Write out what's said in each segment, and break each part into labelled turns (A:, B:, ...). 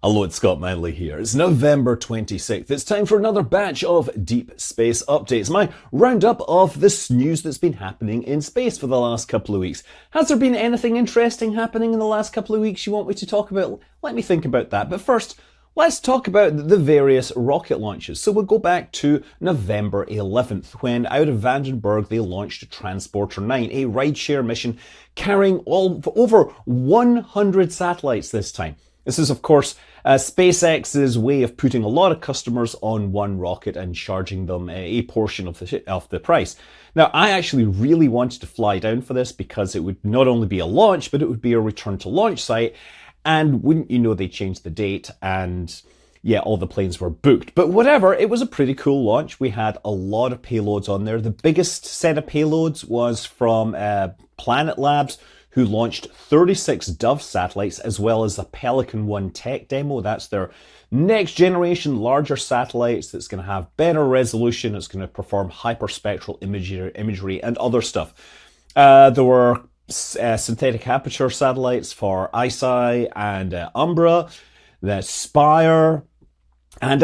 A: Hello, it's Scott Manley here. It's November 26th. It's time for another batch of Deep Space Updates, my roundup of this news that's been happening in space for the last couple of weeks. Has there been anything interesting happening in the last couple of weeks you want me to talk about? Let me think about that. But first, let's talk about the various rocket launches. So we'll go back to November 11th, when out of Vandenberg they launched Transporter 9, a rideshare mission carrying over 100 satellites this time. This is, of course, SpaceX's way of putting a lot of customers on one rocket and charging them a portion of the price. Now, I actually really wanted to fly down for this because it would not only be a launch, but it would be a return to launch site. And wouldn't you know, they changed the date and yeah, all the planes were booked. But whatever, it was a pretty cool launch. We had a lot of payloads on there. The biggest set of payloads was from Planet Labs, who launched 36 Dove satellites, as well as the Pelican 1 tech demo. That's their next generation larger satellites that's going to have better resolution. It's going to perform hyperspectral imagery and other stuff. There were synthetic aperture satellites for ICEYE and Umbra, the Spire, and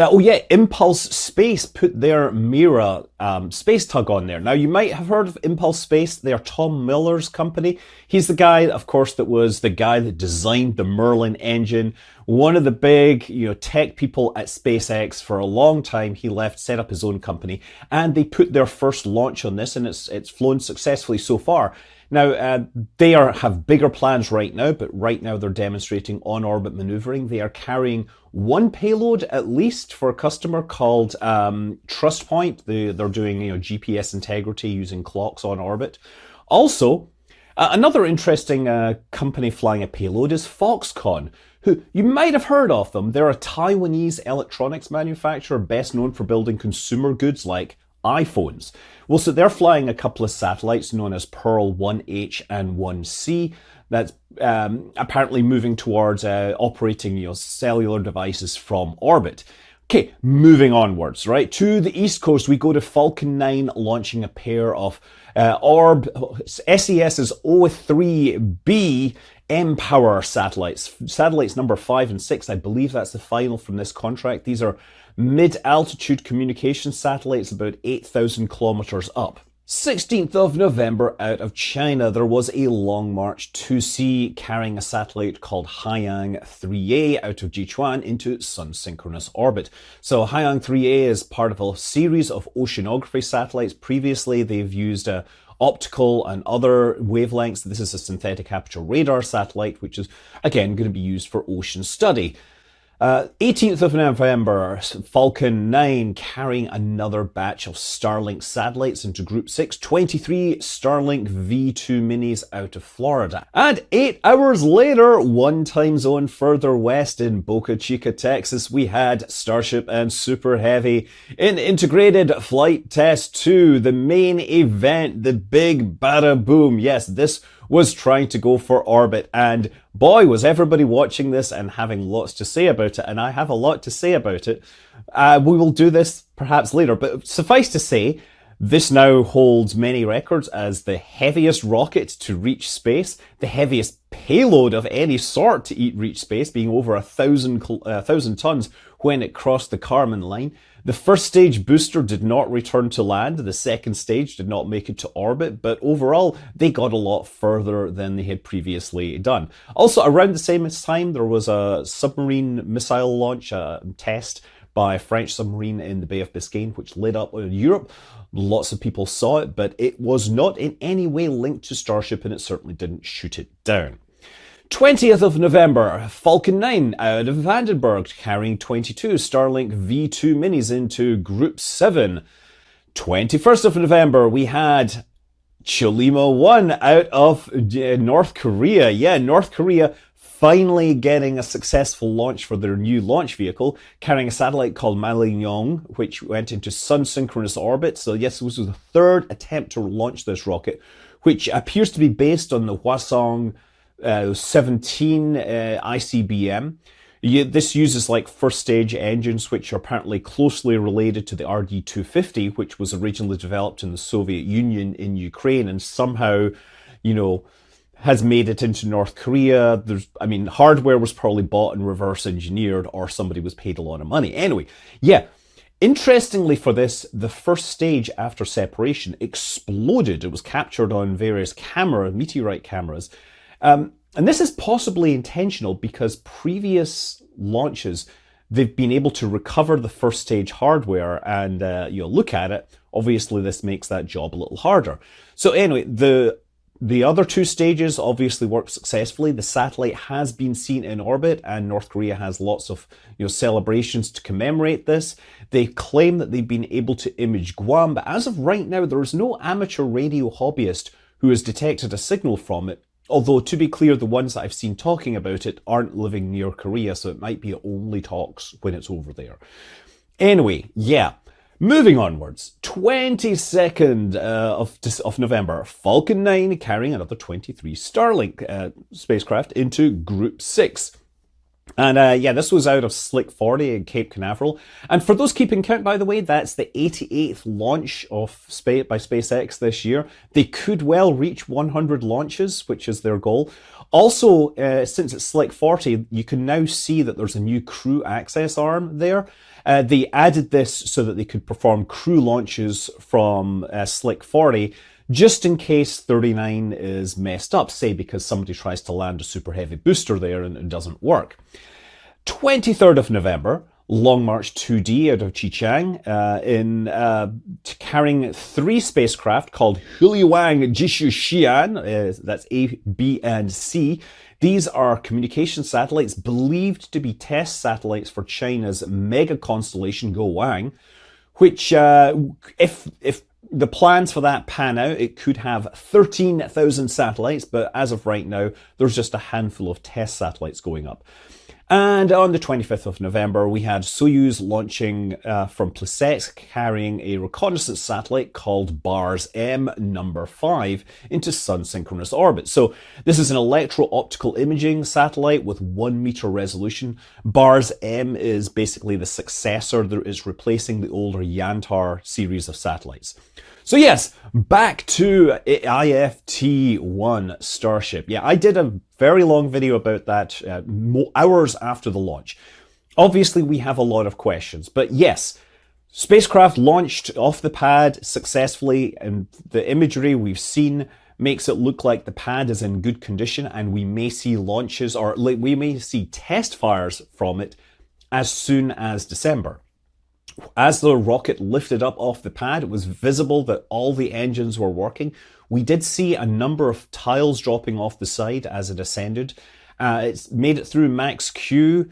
A: Impulse Space put their Mira space tug on there. Now, you might have heard of Impulse Space. They are Tom Miller's company. He's the guy, of course, that was the guy that designed the Merlin engine. One of the big, tech people at SpaceX for a long time. He left, set up his own company, and they put their first launch on this, and it's flown successfully so far. Now, they have bigger plans right now, but right now they're demonstrating on-orbit maneuvering. They are carrying one payload at least for a customer called TrustPoint. They're doing GPS integrity using clocks on orbit. Also, another interesting company flying a payload is Foxconn, who you might have heard of them. They're a Taiwanese electronics manufacturer best known for building consumer goods like iPhones. Well, so they're flying a couple of satellites known as Pearl 1H and 1C. That's apparently moving towards operating cellular devices from orbit. Okay, moving onwards, right? To the East Coast, we go to Falcon 9 launching a pair of SES's O3B M-Power satellites. Satellites number 5 and 6, I believe that's the final from this contract. These are mid-altitude communication satellites about 8,000 kilometers up. 16th of November, out of China, there was a Long March 2C carrying a satellite called Haiyang 3A out of Jichuan into sun-synchronous orbit. So Haiyang 3A is part of a series of oceanography satellites. Previously, they've used optical and other wavelengths. This is a synthetic aperture radar satellite, which is, again, going to be used for ocean study. 18th of November, Falcon 9 carrying another batch of Starlink satellites into Group 6, 23 Starlink V2 minis out of Florida. And 8 hours later, one time zone further west in Boca Chica, Texas, we had Starship and Super Heavy in Integrated Flight Test 2, the main event, the big bada boom. Yes, this was trying to go for orbit, and boy, was everybody watching this and having lots to say about it, and I have a lot to say about it. We will do this perhaps later, but suffice to say, this now holds many records as the heaviest rocket to reach space, the heaviest payload of any sort to reach space, being over 1,000 tons when it crossed the Karman line. The first stage booster did not return to land. The second stage did not make it to orbit, but overall, they got a lot further than they had previously done. Also, around the same time, there was a submarine missile launch test by a French submarine in the Bay of Biscayne, which lit up Europe. Lots of people saw it, but it was not in any way linked to Starship, and it certainly didn't shoot it down. 20th of November, Falcon 9 out of Vandenberg carrying 22 Starlink V2 minis into Group 7. 21st of November, we had Cholima 1 out of North Korea. Yeah, North Korea finally getting a successful launch for their new launch vehicle, carrying a satellite called Malinyong, which went into sun-synchronous orbit. So yes, this was the third attempt to launch this rocket, which appears to be based on the Hwasong 17 ICBM. This uses like first stage engines, which are apparently closely related to the RD-250, which was originally developed in the Soviet Union in Ukraine, and somehow, has made it into North Korea. Hardware was probably bought and reverse engineered, or somebody was paid a lot of money. Anyway, yeah. Interestingly for this, the first stage after separation exploded. It was captured on various meteorite cameras. And this is possibly intentional because previous launches, they've been able to recover the first stage hardware and look at it. Obviously, this makes that job a little harder. So anyway, the other two stages obviously worked successfully. The satellite has been seen in orbit, and North Korea has lots of celebrations to commemorate this. They claim that they've been able to image Guam, but as of right now, there is no amateur radio hobbyist who has detected a signal from it. Although, to be clear, the ones that I've seen talking about it aren't living near Korea, so it might be only talks when it's over there. Anyway, yeah. Moving onwards, 22nd of November, Falcon 9 carrying another 23 Starlink spacecraft into Group 6. And this was out of Slick 40 in Cape Canaveral. And for those keeping count, by the way, that's the 88th launch by SpaceX this year. They could well reach 100 launches, which is their goal. Also, since it's Slick 40, you can now see that there's a new crew access arm there. They added this so that they could perform crew launches from Slick 40 just in case 39 is messed up, say because somebody tries to land a super heavy booster there and it doesn't work. 23rd of November, Long March 2D out of Xichang carrying 3 spacecraft called Huliang Jishuxian, that's A, B, and C. These are communication satellites believed to be test satellites for China's mega constellation Guowang, which, if the plans for that pan out, it could have 13,000 satellites, but as of right now, there's just a handful of test satellites going up. And on the 25th of November, we had Soyuz launching from Plesetsk, carrying a reconnaissance satellite called BARS-M number 5 into sun-synchronous orbit. So this is an electro-optical imaging satellite with 1 meter resolution. BARS-M is basically the successor that is replacing the older Yantar series of satellites. So yes, back to IFT-1 Starship. Yeah, I did a very long video about that hours after the launch. Obviously, we have a lot of questions, but yes, spacecraft launched off the pad successfully, and the imagery we've seen makes it look like the pad is in good condition, and we may see launches, or we may see test fires from it as soon as December. As the rocket lifted up off the pad, it was visible that all the engines were working. We did see a number of tiles dropping off the side as it ascended. It's made it through max Q,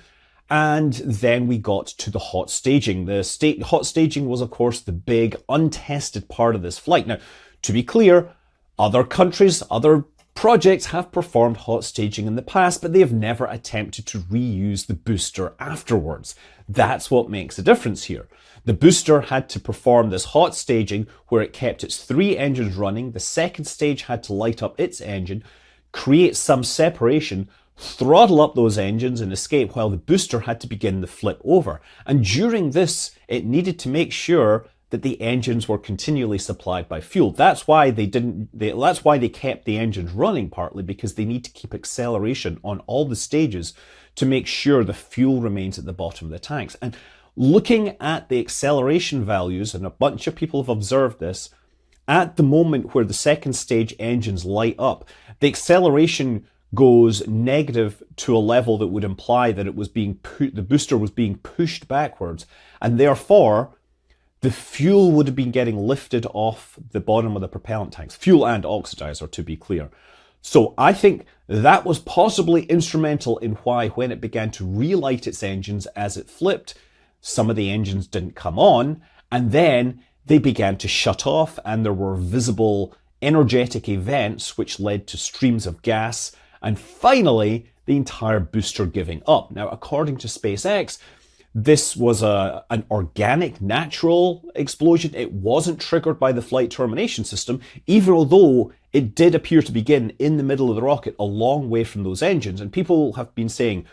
A: and then we got to the hot staging. The hot staging was, of course, the big untested part of this flight. Now, to be clear, other countries, other projects have performed hot staging in the past, but they have never attempted to reuse the booster afterwards. That's what makes a difference here. The booster had to perform this hot staging where it kept its 3 engines running. The second stage had to light up its engine, create some separation, throttle up those engines and escape, while the booster had to begin the flip over. And during this, it needed to make sure that the engines were continually supplied by fuel. That's why they kept the engines running, partly because they need to keep acceleration on all the stages to make sure the fuel remains at the bottom of the tanks. And looking at the acceleration values, and a bunch of people have observed this, at the moment where the second stage engines light up, the acceleration goes negative to a level that would imply that the booster was being pushed backwards, and therefore the fuel would have been getting lifted off the bottom of the propellant tanks. Fuel and oxidizer, to be clear. So I think that was possibly instrumental in why, when it began to relight its engines as it flipped, some of the engines didn't come on, and then they began to shut off, and there were visible energetic events which led to streams of gas, and finally the entire booster giving up. Now, according to SpaceX, this was an organic, natural explosion. It wasn't triggered by the flight termination system, even although it did appear to begin in the middle of the rocket, a long way from those engines. And people have been saying,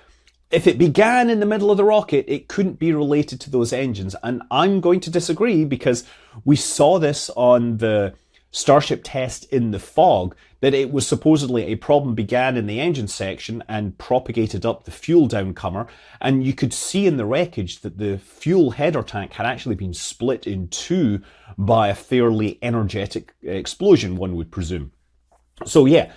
A: if it began in the middle of the rocket, it couldn't be related to those engines. And I'm going to disagree, because we saw this on the Starship test in the fog, that it was supposedly a problem began in the engine section and propagated up the fuel downcomer. And you could see in the wreckage that the fuel header tank had actually been split in two by a fairly energetic explosion, one would presume. So yeah,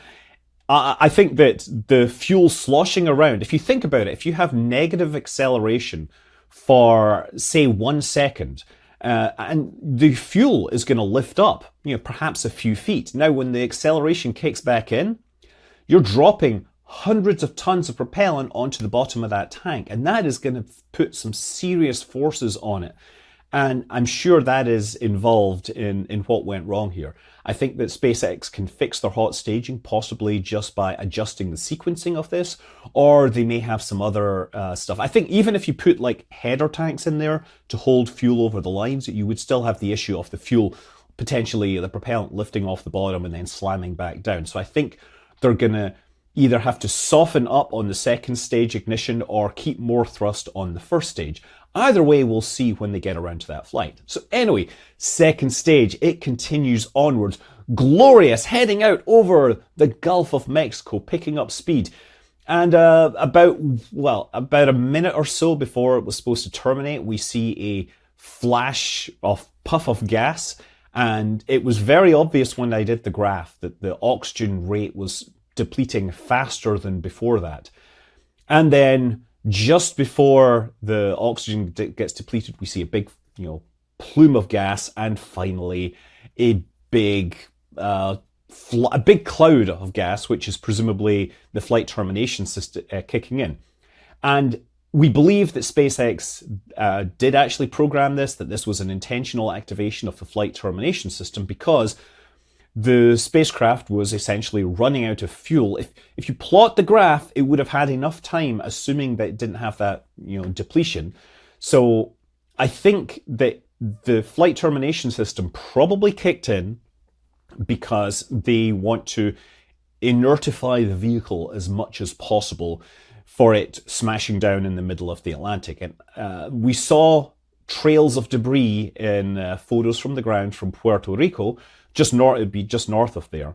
A: I think that the fuel sloshing around, if you think about it, if you have negative acceleration for, say, 1 second, and the fuel is going to lift up, perhaps a few feet. Now, when the acceleration kicks back in, you're dropping hundreds of tons of propellant onto the bottom of that tank, and that is going to put some serious forces on it. And I'm sure that is involved in what went wrong here. I think that SpaceX can fix their hot staging, possibly just by adjusting the sequencing of this, or they may have some other stuff. I think even if you put like header tanks in there to hold fuel over the lines, you would still have the issue of the fuel, potentially the propellant lifting off the bottom and then slamming back down. So I think they're going to either have to soften up on the second stage ignition or keep more thrust on the first stage. Either way, we'll see when they get around to that flight. So anyway, second stage, it continues onwards. Glorious, heading out over the Gulf of Mexico, picking up speed. And about a minute or so before it was supposed to terminate, we see a flash of puff of gas. And it was very obvious when I did the graph that the oxygen rate was depleting faster than before that. And then just before the oxygen gets depleted, we see a big, plume of gas, and finally a big cloud of gas, which is presumably the flight termination system kicking in. And we believe that SpaceX did actually program this, that this was an intentional activation of the flight termination system, because the spacecraft was essentially running out of fuel. If you plot the graph, it would have had enough time, assuming that it didn't have that, depletion. So I think that the flight termination system probably kicked in because they want to inertify the vehicle as much as possible for it smashing down in the middle of the Atlantic. And we saw trails of debris in photos from the ground from Puerto Rico. It'd be just north of there.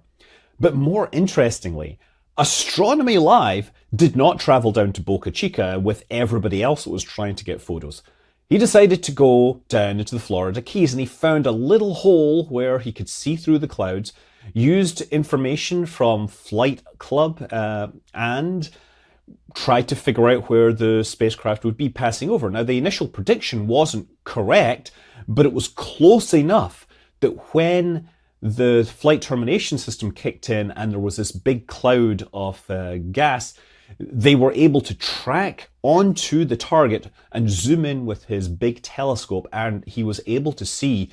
A: But more interestingly, Astronomy Live did not travel down to Boca Chica with everybody else that was trying to get photos. He decided to go down into the Florida Keys, and he found a little hole where he could see through the clouds, used information from Flight Club, and tried to figure out where the spacecraft would be passing over. Now, the initial prediction wasn't correct, but it was close enough that when the flight termination system kicked in and there was this big cloud of gas, they were able to track onto the target and zoom in with his big telescope, and he was able to see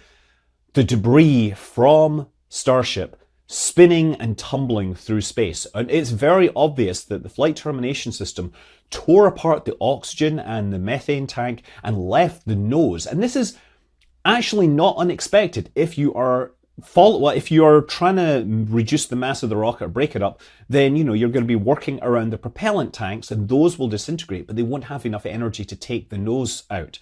A: the debris from Starship spinning and tumbling through space. And it's very obvious that the flight termination system tore apart the oxygen and the methane tank and left the nose. And this is actually not unexpected. If you are trying to reduce the mass of the rocket or break it up, then you're going to be working around the propellant tanks, and those will disintegrate, but they won't have enough energy to take the nose out.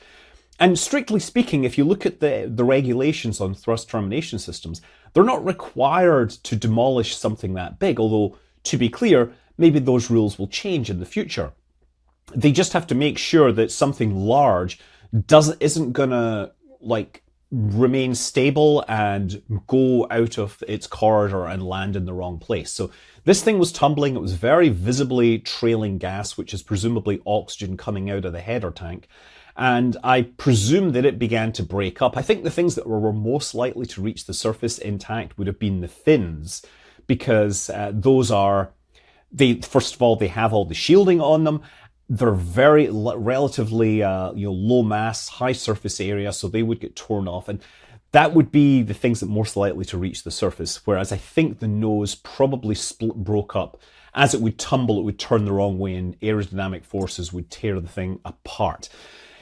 A: And strictly speaking, if you look at the regulations on thrust termination systems, they're not required to demolish something that big, although, to be clear, maybe those rules will change in the future. They just have to make sure that something large isn't going to remain stable and go out of its corridor and land in the wrong place. So this thing was tumbling. It was very visibly trailing gas, which is presumably oxygen coming out of the header tank. And I presume that it began to break up. I think the things that were most likely to reach the surface intact would have been the fins, because first of all, they have all the shielding on them. They're very relatively low mass, high surface area, so they would get torn off, and that would be the things that most likely to reach the surface. Whereas I think the nose probably broke up. As it would tumble, it would turn the wrong way, and aerodynamic forces would tear the thing apart.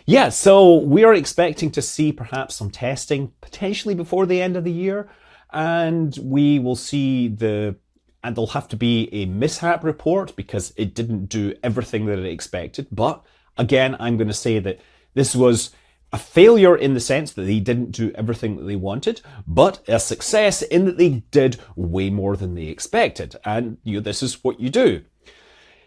A: Yeah, so we are expecting to see perhaps some testing potentially before the end of the year, and we will see and there'll have to be a mishap report because it didn't do everything that it expected. But again, I'm going to say that this was A failure in the sense that they didn't do everything that they wanted, but a success in that they did way more than they expected. And this is what you do.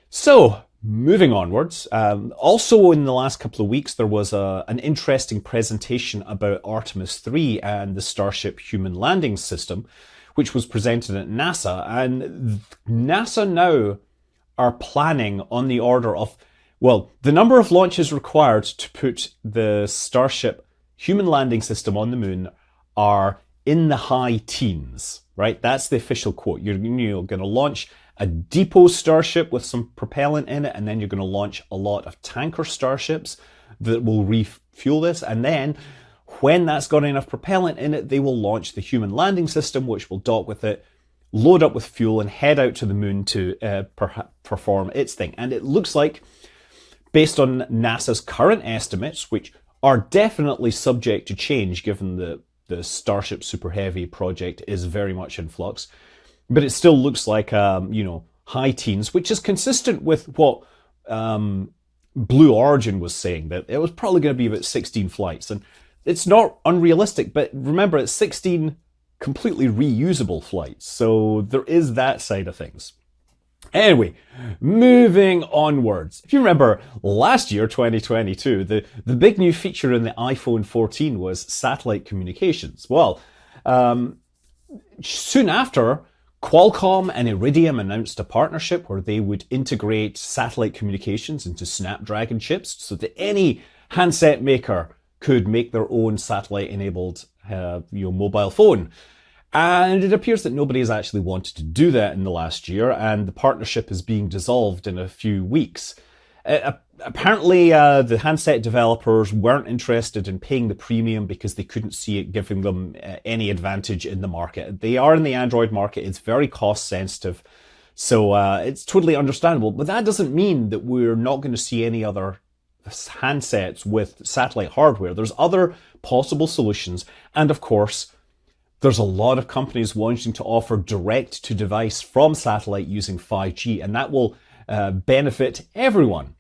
A: So, moving onwards, also in the last couple of weeks, there was an interesting presentation about Artemis 3 and the Starship human landing system, which was presented at NASA. And NASA now are planning on the order of, well, the number of launches required to put the Starship human landing system on the moon are in the high teens, right? That's the official quote. You're going to launch a depot Starship with some propellant in it, and then you're going to launch a lot of tanker Starships that will refuel this. And then when that's got enough propellant in it, they will launch the human landing system, which will dock with it, load up with fuel, and head out to the moon to perform its thing. And it looks like, based on NASA's current estimates, which are definitely subject to change given the Starship Super Heavy project is very much in flux, but it still looks like, high teens, which is consistent with what Blue Origin was saying, that it was probably going to be about 16 flights. And it's not unrealistic, but remember, it's 16 completely reusable flights. So there is that side of things. Anyway, moving onwards. If you remember last year, 2022, the big new feature in the iPhone 14 was satellite communications. Well, soon after, Qualcomm and Iridium announced a partnership where they would integrate satellite communications into Snapdragon chips so that any handset maker could make their own satellite-enabled mobile phone. And it appears that nobody has actually wanted to do that in the last year, and the partnership is being dissolved in a few weeks. Apparently, the handset developers weren't interested in paying the premium because they couldn't see it giving them any advantage in the market. They are in the Android market. It's very cost sensitive. So it's totally understandable. But that doesn't mean that we're not going to see any other handsets with satellite hardware. There's other possible solutions. And of course, there's a lot of companies wanting to offer direct-to-device from satellite using 5G, and that will benefit everyone.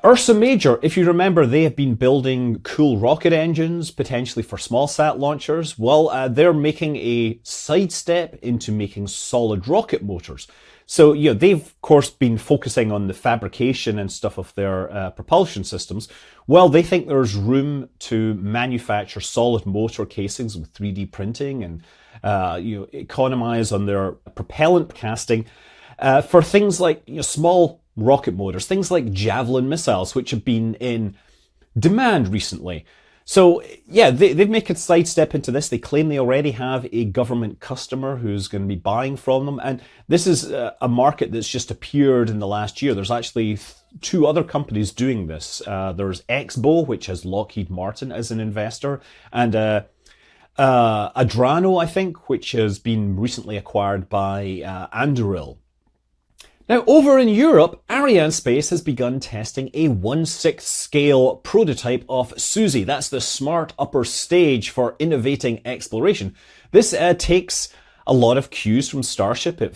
A: Ursa Major, if you remember, they have been building cool rocket engines, potentially for small sat launchers. Well, they're making a sidestep into making solid rocket motors. So, they've, of course, been focusing on the fabrication and stuff of their propulsion systems. Well, they think there's room to manufacture solid motor casings with 3D printing and, economize on their propellant casting for things like small rocket motors, things like Javelin missiles, which have been in demand recently. So, they've made a sidestep into this. They claim they already have a government customer who's going to be buying from them. And this is a market that's just appeared in the last year. There's actually two other companies doing this. There's Exbo, which has Lockheed Martin as an investor, and Adrano, I think, which has been recently acquired by Anduril. Now, over in Europe, Arianespace has begun testing a 1/6 scale prototype of Suzy. That's the smart upper stage for innovating exploration. This takes a lot of cues from Starship. It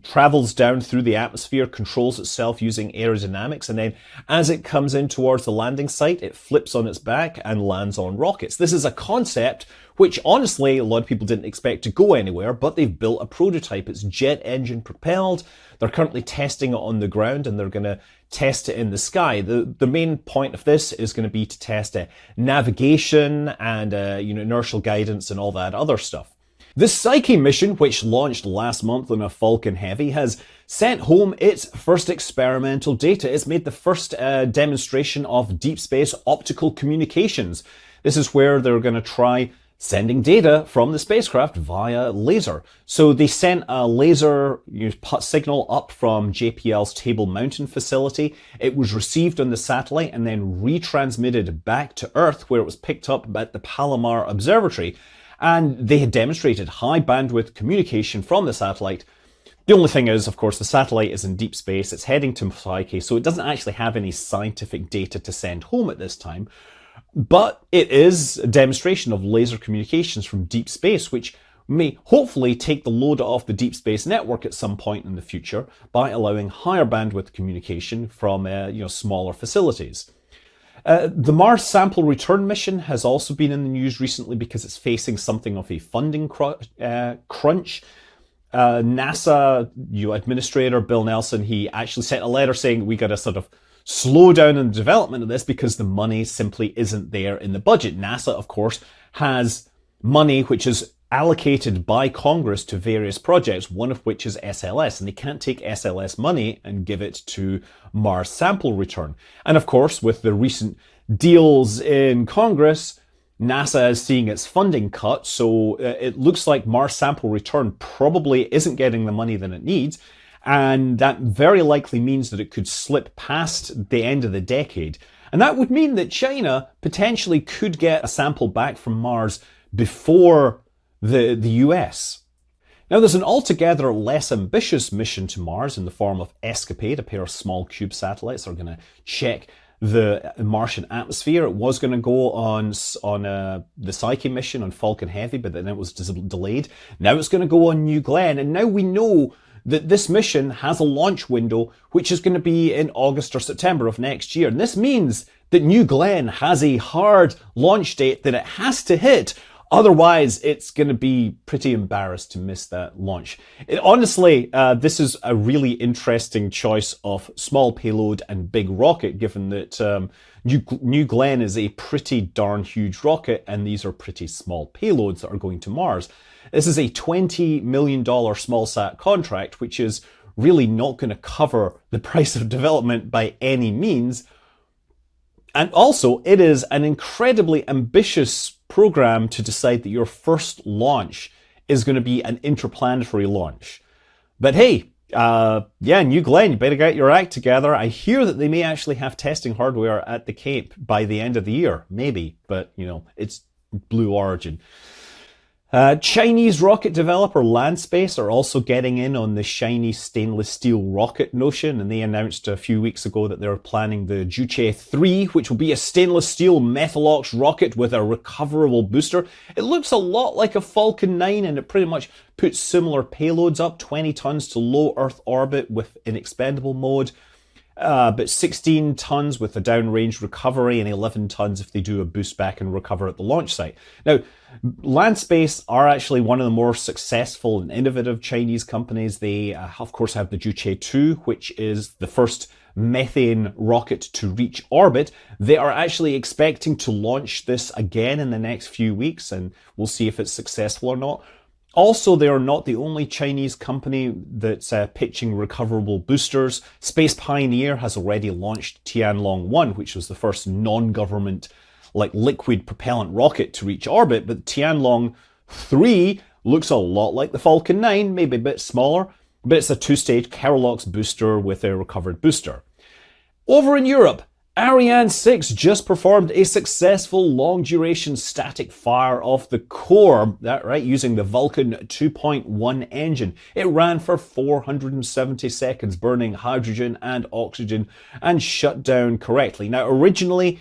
A: travels down through the atmosphere, controls itself using aerodynamics, and then as it comes in towards the landing site, it flips on its back and lands on rockets. This is a concept which, honestly, a lot of people didn't expect to go anywhere, but they've built a prototype. It's jet engine propelled. They're currently testing it on the ground, and they're going to test it in the sky. The main point of this is going to be to test navigation and inertial guidance and all that other stuff. The Psyche mission, which launched last month on a Falcon Heavy, has sent home its first experimental data. It's made the first demonstration of deep space optical communications. This is where they're going to try sending data from the spacecraft via laser. So they sent a laser signal up from JPL's Table Mountain facility. It was received on the satellite and then retransmitted back to Earth, where it was picked up at the Palomar Observatory. And they had demonstrated high bandwidth communication from the satellite. The only thing is, of course, the satellite is in deep space. It's heading to Psyche, so it doesn't actually have any scientific data to send home at this time. But it is a demonstration of laser communications from deep space, which may hopefully take the load off the deep space network at some point in the future by allowing higher bandwidth communication from smaller facilities. The Mars sample return mission has also been in the news recently because it's facing something of a funding crunch. NASA administrator Bill Nelson, he actually sent a letter saying we got to sort of slow down in the development of this because the money simply isn't there in the budget. NASA, of course, has money which is allocated by Congress to various projects, one of which is SLS, and they can't take SLS money and give it to Mars sample return. And of course, with the recent deals in Congress, NASA is seeing its funding cut, so it looks like Mars sample return probably isn't getting the money that it needs, and that very likely means that it could slip past the end of the decade. And that would mean that China potentially could get a sample back from Mars before the US. Now, there's an altogether less ambitious mission to Mars in the form of Escapade, a pair of small cube satellites that are going to check the Martian atmosphere. It was going to go on the Psyche mission on Falcon Heavy, but then it was delayed. Now it's going to go on New Glenn, and now we know that this mission has a launch window which is going to be in August or September of next year. And this means that New Glenn has a hard launch date that it has to hit. Otherwise, it's going to be pretty embarrassed to miss that launch. Honestly, this is a really interesting choice of small payload and big rocket, given that New Glenn is a pretty darn huge rocket, and these are pretty small payloads that are going to Mars. This is a $20 million small-sat contract, which is really not going to cover the price of development by any means. And also, it is an incredibly ambitious program to decide that your first launch is going to be an interplanetary launch. But hey, New Glenn, you better get your act together. I hear that they may actually have testing hardware at the Cape by the end of the year. Maybe, but it's Blue Origin. Chinese rocket developer Landspace are also getting in on the shiny stainless steel rocket notion, and they announced a few weeks ago that they're planning the Juche 3, which will be a stainless steel Methalox rocket with a recoverable booster. It looks a lot like a Falcon 9, and it pretty much puts similar payloads up, 20 tons to low Earth orbit with in expendable mode, but 16 tons with a downrange recovery and 11 tons if they do a boost back and recover at the launch site. Now, Landspace are actually one of the more successful and innovative Chinese companies. They, of course, have the Juche 2, which is the first methane rocket to reach orbit. They are actually expecting to launch this again in the next few weeks, and we'll see if it's successful or not. Also, they are not the only Chinese company that's pitching recoverable boosters. Space Pioneer has already launched Tianlong-1, which was the first non-government liquid propellant rocket to reach orbit, but Tianlong-3 looks a lot like the Falcon 9, maybe a bit smaller, but it's a two-stage Kerolox booster with a recovered booster. Over in Europe, Ariane 6 just performed a successful long-duration static fire off the core, using the Vulcan 2.1 engine. It ran for 470 seconds, burning hydrogen and oxygen, and shut down correctly. Now, originally,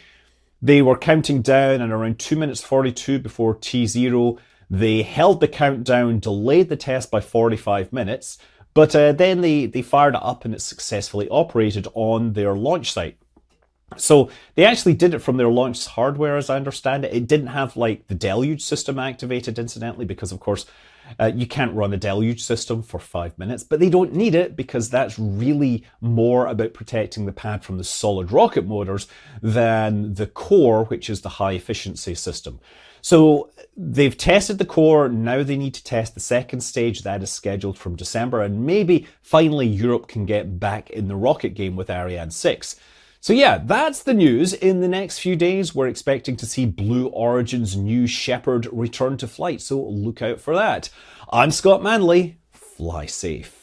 A: they were counting down and around 2 minutes 42 before T0. They held the countdown, delayed the test by 45 minutes, but then they fired it up and it successfully operated on their launch site. So they actually did it from their launch hardware, as I understand it. It didn't have the deluge system activated, incidentally, because of course you can't run a deluge system for 5 minutes, but they don't need it because that's really more about protecting the pad from the solid rocket motors than the core, which is the high efficiency system. So they've tested the core, now they need to test the second stage. That is scheduled from December, and maybe finally Europe can get back in the rocket game with Ariane 6. So yeah, that's the news. In the next few days, we're expecting to see Blue Origin's new Shepard return to flight, so look out for that. I'm Scott Manley. Fly safe.